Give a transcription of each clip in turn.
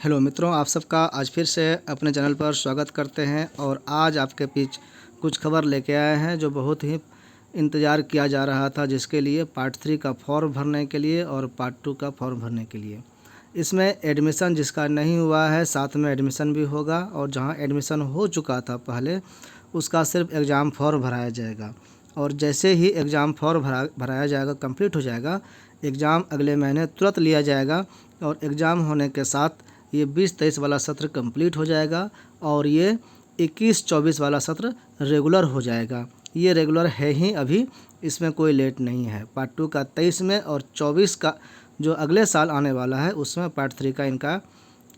Hello मित्रों, आप सबका आज फिर से अपने चैनल पर स्वागत करते हैं। और आज आपके बीच कुछ खबर लेके आए हैं जो बहुत ही इंतज़ार किया जा रहा था, जिसके लिए पार्ट 3 का फॉर्म भरने के लिए और पार्ट 2 का फॉर्म भरने के लिए। इसमें एडमिशन जिसका नहीं हुआ है साथ में एडमिशन भी होगा, और जहां एडमिशन हो चुका था पहले उसका सिर्फ एग्ज़ाम फॉर्म भराया जाएगा। और जैसे ही एग्ज़ाम फॉर्म भराया जाएगा, कंप्लीट हो जाएगा, एग्ज़ाम अगले महीने तुरंत लिया जाएगा। और एग्ज़ाम होने के साथ ये 20-23 वाला सत्र कंप्लीट हो जाएगा और ये 21-24 वाला सत्र रेगुलर हो जाएगा। ये रेगुलर है ही अभी, इसमें कोई लेट नहीं है। पार्ट 2 का 23 में और 24 का जो अगले साल आने वाला है उसमें पार्ट 3 का इनका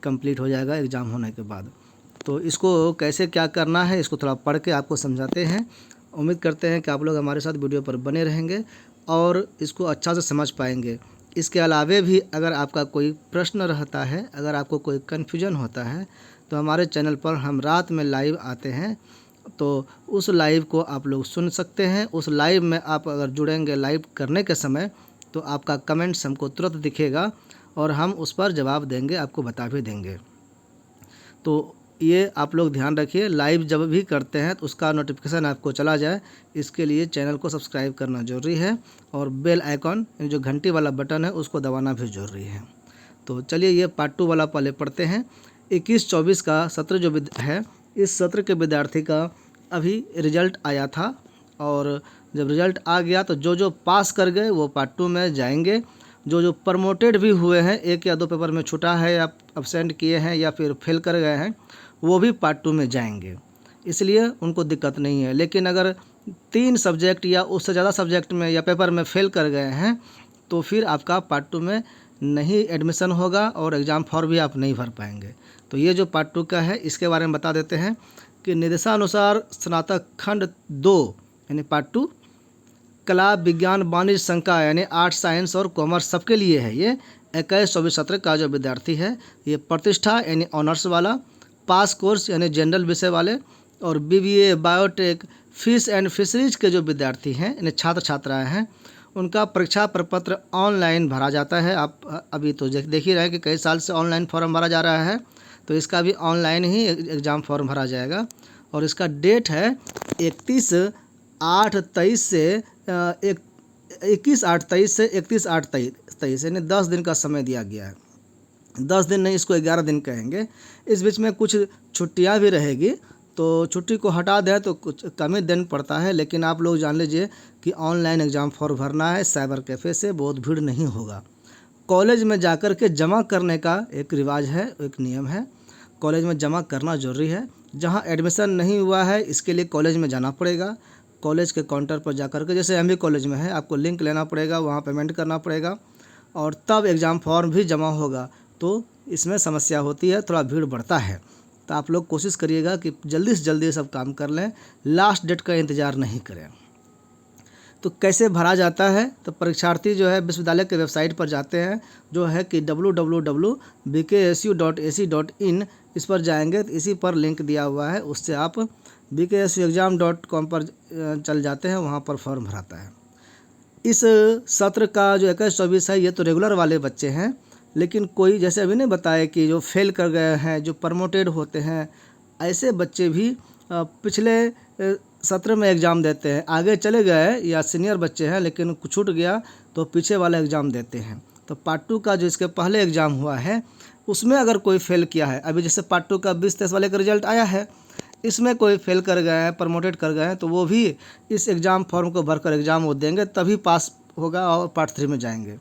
कंप्लीट हो जाएगा एग्ज़ाम होने के बाद। तो इसको कैसे क्या करना है इसको थोड़ा पढ़ के आपको समझाते हैं। उम्मीद करते हैं कि आप लोग हमारे साथ वीडियो पर बने रहेंगे और इसको अच्छा से समझ पाएंगे। इसके अलावे भी अगर आपका कोई प्रश्न रहता है, अगर आपको कोई कन्फ्यूजन होता है, तो हमारे चैनल पर हम रात में लाइव आते हैं, तो उस लाइव को आप लोग सुन सकते हैं। उस लाइव में आप अगर जुड़ेंगे लाइव करने के समय, तो आपका कमेंट्स हमको तुरंत दिखेगा और हम उस पर जवाब देंगे, आपको बता भी देंगे। तो ये आप लोग ध्यान रखिए, लाइव जब भी करते हैं तो उसका नोटिफिकेशन आपको चला जाए, इसके लिए चैनल को सब्सक्राइब करना ज़रूरी है और बेल आइकॉन जो घंटी वाला बटन है उसको दबाना भी ज़रूरी है। तो चलिए ये पार्ट 2 वाला पहले पढ़ते हैं। 21-24 का सत्र जो है, इस सत्र के विद्यार्थी का अभी रिजल्ट आया था, और जब रिजल्ट आ गया तो जो पास कर गए वो पार्ट 2 में जाएंगे। जो प्रमोटेड भी हुए हैं, 1 या 2 पेपर में छूटा है या अब्सेंट किए हैं या फिर फेल कर गए हैं, वो भी पार्ट 2 में जाएंगे, इसलिए उनको दिक्कत नहीं है। लेकिन अगर 3 सब्जेक्ट या उससे ज़्यादा सब्जेक्ट में या पेपर में फेल कर गए हैं, तो फिर आपका पार्ट 2 में नहीं एडमिशन होगा और एग्ज़ाम फॉर्म भी आप नहीं भर पाएंगे। तो ये जो पार्ट 2 का है इसके बारे में बता देते हैं कि निर्देशानुसार स्नातक खंड 2 यानी पार्ट 2 कला, विज्ञान, वाणिज्य, संकाय यानी आर्ट्स, साइंस और कॉमर्स सबके लिए है। ये 21-24 सत्र का जो विद्यार्थी है, ये प्रतिष्ठा यानी ऑनर्स वाला, पास कोर्स यानी जनरल विषय वाले, और BBA, biotech, fish and fisheries के जो विद्यार्थी हैं यानी छात्र छात्राएँ हैं, उनका परीक्षा प्रपत्र ऑनलाइन भरा जाता है। आप अभी तो देख ही रहे हैं कि कई साल से ऑनलाइन फॉर्म भरा जा रहा है, तो इसका भी ऑनलाइन ही एग्ज़ाम फॉर्म भरा जाएगा। और इसका डेट है 21/8/23 से 21/8/23 से 31/8/23 यानी 10 दिन का समय दिया गया है। 10 दिन नहीं, इसको 11 दिन कहेंगे। इस बीच में कुछ छुट्टियां भी रहेगी, तो छुट्टी को हटा दें तो कुछ कम ही दिन पड़ता है। लेकिन आप लोग जान लीजिए कि ऑनलाइन एग्ज़ाम फॉर्म भरना है, साइबर कैफ़े से बहुत भीड़ नहीं होगा। कॉलेज में जाकर के जमा करने का एक रिवाज है, एक नियम है, कॉलेज में जमा करना ज़रूरी है। जहाँ एडमिशन नहीं हुआ है इसके लिए कॉलेज में जाना पड़ेगा। कॉलेज के काउंटर पर जाकर के, जैसे MB कॉलेज में है, आपको लिंक लेना पड़ेगा, वहाँ पेमेंट करना पड़ेगा और तब एग्ज़ाम फॉर्म भी जमा होगा। तो इसमें समस्या होती है, थोड़ा भीड़ बढ़ता है। तो आप लोग कोशिश करिएगा कि जल्दी से जल्दी सब काम कर लें, लास्ट डेट का इंतज़ार नहीं करें। तो कैसे भरा जाता है, तो परीक्षार्थी जो है विश्वविद्यालय के वेबसाइट पर जाते हैं, जो है कि www.bksu.ac.in, इस पर जाएंगे तो इसी पर लिंक दिया हुआ है, उससे आप bksuexam.com पर चल जाते हैं, वहाँ पर फॉर्म भराता है। इस सत्र का जो 21-24 है ये तो रेगुलर वाले बच्चे हैं, लेकिन कोई जैसे अभी नहीं बताया कि जो फेल कर गए हैं, जो प्रमोटेड होते हैं, ऐसे बच्चे भी पिछले सत्र में एग्ज़ाम देते हैं। आगे चले गए या सीनियर बच्चे हैं लेकिन कुछ छूट गया तो पीछे वाला एग्ज़ाम देते हैं। तो पार्ट 2 का जो इसके पहले एग्ज़ाम हुआ है उसमें अगर कोई फेल किया है, अभी जैसे पार्ट 2 का 20-23 वाले का रिजल्ट आया है, इसमें कोई फेल कर गए हैं, प्रमोटेड कर गए हैं, तो वो भी इस एग्ज़ाम फॉर्म को भरकर एग्ज़ाम वो देंगे, तभी पास होगा और पार्ट 3 में जाएंगे।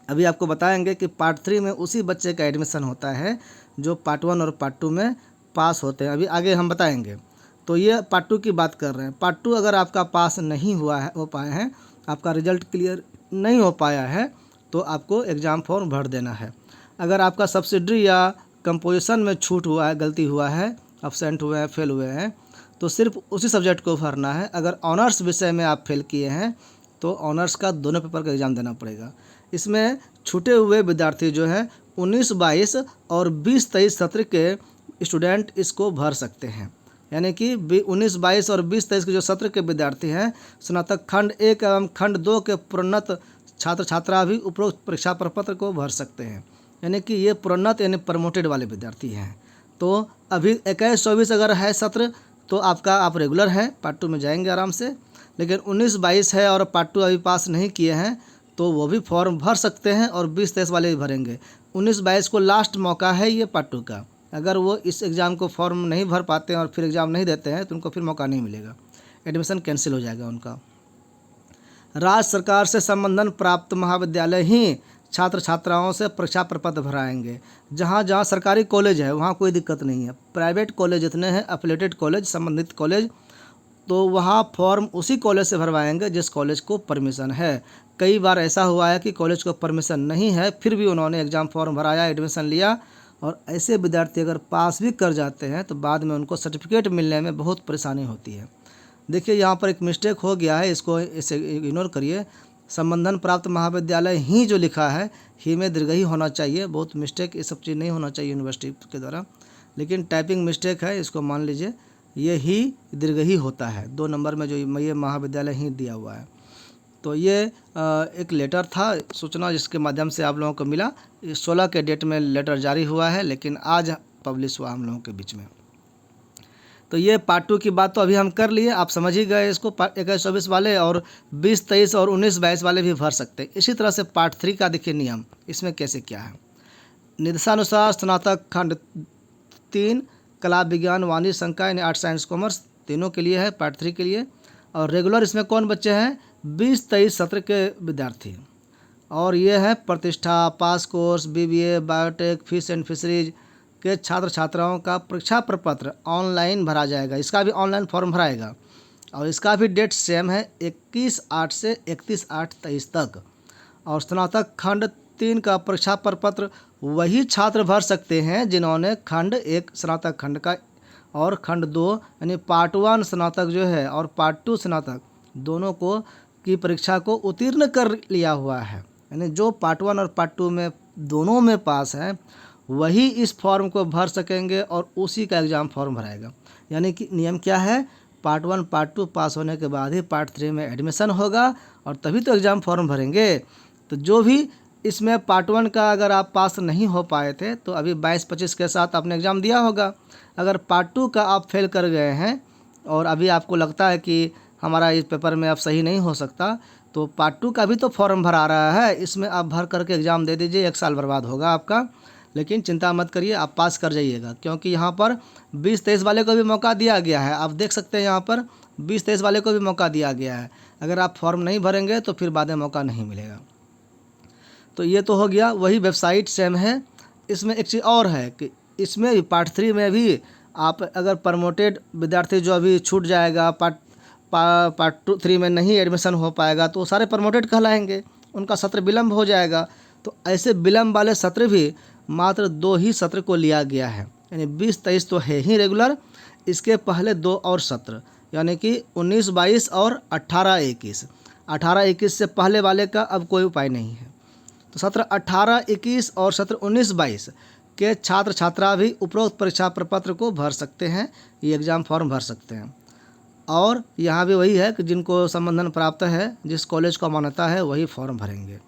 अभी आपको बताएंगे कि पार्ट 3 में उसी बच्चे का एडमिशन होता है जो पार्ट 1 और पार्ट 2 में पास होते हैं, अभी आगे हम बताएंगे। तो ये पार्ट 2 की बात कर रहे हैं। पार्ट 2 अगर आपका पास नहीं हो पाए हैं, आपका रिजल्ट क्लियर नहीं हो पाया है, तो आपको एग्ज़ाम फॉर्म भर देना है। अगर आपका सब्सिडरी या कंपोजिशन में छूट हुआ है, गलती हुआ है, अब्सेंट हुए हैं, फेल हुए हैं, तो सिर्फ उसी सब्जेक्ट को भरना है। अगर ऑनर्स विषय में आप फेल किए हैं तो ऑनर्स का दोनों पेपर का एग्ज़ाम देना पड़ेगा। इसमें छूटे हुए विद्यार्थी जो हैं 19-22 और 20-23 सत्र के स्टूडेंट इसको भर सकते हैं। यानी कि 19-22 और 20-23 के जो सत्र के विद्यार्थी हैं, स्नातक खंड 1 एवं खंड 2 के प्रोन्नत छात्र छात्रा भी उपरोक्त परीक्षा प्रपत्र को भर सकते हैं। यानी कि ये प्रोन्नत यानी प्रमोटेड वाले विद्यार्थी हैं। तो अभी 21-24 अगर है सत्र तो आप रेगुलर हैं, पार्ट 2 में जाएंगे आराम से। लेकिन 19-22 है और पार्ट 2 अभी पास नहीं किए हैं तो वो भी फॉर्म भर सकते हैं और 20-23 वाले भी भरेंगे। 19-22 को लास्ट मौका है ये पार्ट 2 का। अगर वो इस एग्ज़ाम को फॉर्म नहीं भर पाते हैं और फिर एग्ज़ाम नहीं देते हैं तो उनको फिर मौका नहीं मिलेगा, एडमिशन कैंसिल हो जाएगा उनका। राज्य सरकार से संबंधन प्राप्त महाविद्यालय ही छात्र छात्राओं से परीक्षा प्रपत्र भराएंगे। जहाँ जहाँ सरकारी कॉलेज है वहाँ कोई दिक्कत नहीं है। प्राइवेट कॉलेज जितने हैं, एफिलेटेड कॉलेज, संबंधित कॉलेज, तो वहाँ फॉर्म उसी कॉलेज से भरवाएंगे जिस कॉलेज को परमिशन है। कई बार ऐसा हुआ है कि कॉलेज को परमिशन नहीं है फिर भी उन्होंने एग्ज़ाम फॉर्म भराया, एडमिशन लिया, और ऐसे विद्यार्थी अगर पास भी कर जाते हैं तो बाद में उनको सर्टिफिकेट मिलने में बहुत परेशानी होती है। देखिए यहाँ पर एक मिस्टेक हो गया है, इसे इग्नोर करिए। संबंधन प्राप्त महाविद्यालय ही जो लिखा है ही में दीर्घ ही होना चाहिए। बहुत मिस्टेक, ये सब चीज़ नहीं होना चाहिए यूनिवर्सिटी के द्वारा, लेकिन टाइपिंग मिस्टेक है, इसको मान लीजिए। ये ही दीर्घ ही होता है, 2 नंबर में जो ये महाविद्यालय ही दिया हुआ है। तो ये एक लेटर था, सूचना जिसके माध्यम से आप लोगों को मिला। 16 के डेट में लेटर जारी हुआ है, लेकिन आज पब्लिश हुआ हम लोगों के बीच में। तो ये पार्ट 2 की बात तो अभी हम कर लिए, आप समझ ही गए इसको। 21-24 वाले और 20-23 और 19-22 वाले भी भर सकते हैं। इसी तरह से पार्ट 3 का देखिए नियम, इसमें कैसे क्या है। निर्देशानुसार स्नातक खंड 3 कला, विज्ञान, वाणिज्य, संकाय यानी आर्ट्स, साइंस, कॉमर्स तीनों के लिए है, पार्ट 3 के लिए। और रेगुलर इसमें कौन बच्चे हैं? 20-23 सत्र के विद्यार्थी। और ये है प्रतिष्ठा, pass course, BBA, biotech, fish and fisheries के छात्र छात्राओं का परीक्षा प्रपत्र ऑनलाइन भरा जाएगा। इसका भी ऑनलाइन फॉर्म भराएगा और इसका भी डेट सेम है, 21/8 से 31/8/23 तक। और स्नातक खंड 3 का परीक्षा प्रपत्र वही छात्र भर सकते हैं जिन्होंने खंड 1 स्नातक खंड का और खंड 2 यानी पार्ट 1 स्नातक जो है और पार्ट 2 स्नातक दोनों को की परीक्षा को उत्तीर्ण कर लिया हुआ है। यानी जो पार्ट 1 और पार्ट 2 में दोनों में पास है वही इस फॉर्म को भर सकेंगे और उसी का एग्ज़ाम फॉर्म भराएगा। यानी कि नियम क्या है? पार्ट 1 पार्ट 2 पास होने के बाद ही पार्ट 3 में एडमिशन होगा और तभी तो एग्ज़ाम फॉर्म भरेंगे। तो जो भी इसमें पार्ट 1 का अगर आप पास नहीं हो पाए थे तो अभी 22-25 के साथ आपने एग्ज़ाम दिया होगा। अगर पार्ट 2 का आप फेल कर गए हैं और अभी आपको लगता है कि हमारा इस पेपर में अब सही नहीं हो सकता, तो पार्ट 2 का भी तो फॉर्म भरा रहा है, इसमें आप भर करके एग्ज़ाम दे दीजिए। 1 साल बर्बाद होगा आपका, लेकिन चिंता मत करिए, आप पास कर जाइएगा। क्योंकि यहाँ पर 20-23 वाले को भी मौका दिया गया है। आप देख सकते हैं यहाँ पर 20-23 वाले को भी मौका दिया गया है। अगर आप फॉर्म नहीं भरेंगे तो फिर बाद में मौका नहीं मिलेगा। तो ये तो हो गया, वही वेबसाइट सेम है। इसमें एक चीज़ और है कि इसमें भी पार्ट 3 में भी आप अगर प्रमोटेड विद्यार्थी जो अभी छूट जाएगा, पार्ट 3 में नहीं एडमिशन हो पाएगा तो सारे प्रमोटेड कहलाएंगे, उनका सत्र विलम्ब हो जाएगा। तो ऐसे विलम्ब वाले सत्र भी मात्र 2 ही सत्र को लिया गया है। यानी 20-23 तो है ही रेगुलर, इसके पहले 2 और सत्र यानी कि 19-22 और 18-21। 18-21 से पहले वाले का अब कोई उपाय नहीं है। तो सत्र 18-21 और सत्र 19-22 के छात्र छात्रा भी उपरोक्त परीक्षा प्रपत्र को भर सकते हैं, ये एग्ज़ाम फॉर्म भर सकते हैं। और यहाँ भी वही है कि जिनको संबंधन प्राप्त है, जिस कॉलेज को मान्यता है, वही फॉर्म भरेंगे।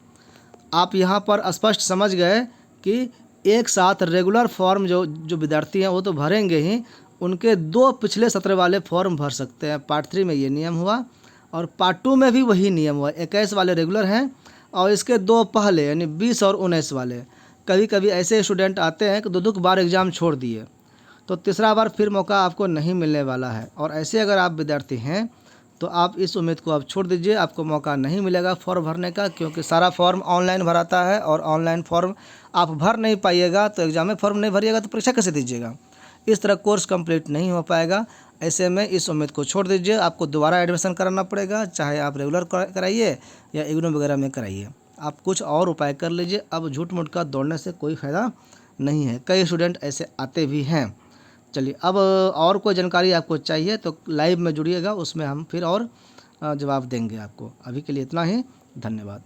आप यहाँ पर स्पष्ट समझ गए कि एक साथ रेगुलर फॉर्म जो विद्यार्थी हैं वो तो भरेंगे ही, उनके 2 पिछले सत्र वाले फॉर्म भर सकते हैं। पार्ट 3 में ये नियम हुआ और पार्ट 2 में भी वही नियम हुआ। 21 वाले रेगुलर हैं और इसके 2 पहले यानी 20 और 19 वाले। कभी कभी ऐसे स्टूडेंट आते हैं कि 2 बार एग्ज़ाम छोड़ दिए, तो तीसरा बार फिर मौका आपको नहीं मिलने वाला है। और ऐसे अगर आप विद्यार्थी हैं तो आप इस उम्मीद को आप छोड़ दीजिए, आपको मौका नहीं मिलेगा फॉर्म भरने का, क्योंकि सारा फॉर्म ऑनलाइन भराता है और ऑनलाइन फॉर्म आप भर नहीं पाइएगा तो एग्ज़ाम में फॉर्म नहीं भरिएगा तो परीक्षा कैसे दीजिएगा? इस तरह कोर्स कंप्लीट नहीं हो पाएगा। ऐसे में इस उम्मीद को छोड़ दीजिए, आपको दोबारा एडमिशन कराना पड़ेगा, चाहे आप रेगुलर कराइए या इग्नू वगैरह में कराइए। आप कुछ और उपाय कर लीजिए। अब झूठ मूठ का दौड़ने से कोई फ़ायदा नहीं है, कई स्टूडेंट ऐसे आते भी हैं। चलिए, अब और कोई जानकारी आपको चाहिए तो लाइव में जुड़िएगा, उसमें हम फिर और जवाब देंगे आपको। अभी के लिए इतना ही, धन्यवाद।